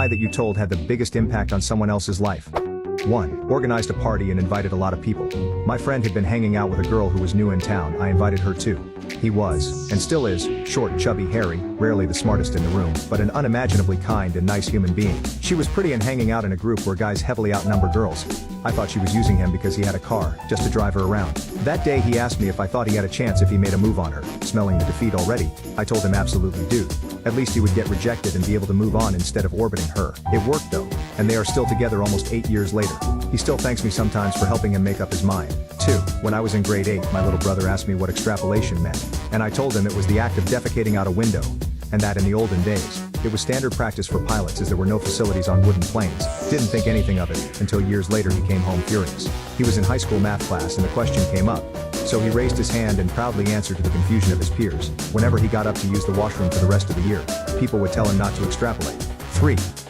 lie that you told had the biggest impact on someone else's life? 1. Organized a party and invited a lot of people. My friend had been hanging out with a girl who was new in town. I invited her too. He was, and still is, short, chubby, hairy, rarely the smartest in the room, but an unimaginably kind and nice human being. She was pretty and hanging out in a group where guys heavily outnumber girls. I thought she was using him because he had a car, just to drive her around. That day he asked me if I thought he had a chance if he made a move on her. Smelling the defeat already, I told him absolutely dude. At least he would get rejected and be able to move on instead of orbiting her. It worked though, and they are still together almost 8 years later. He still thanks me sometimes for helping him make up his mind. 2. When I was in grade 8, my little brother asked me what extrapolation meant, and I told him it was the act of defecating out a window, and that in the olden days, it was standard practice for pilots as there were no facilities on wooden planes. Didn't think anything of it, until years later he came home furious. He was in high school math class and the question came up, so he raised his hand and proudly answered to the confusion of his peers. Whenever he got up to use the washroom for the rest of the year, people would tell him not to extrapolate. 3.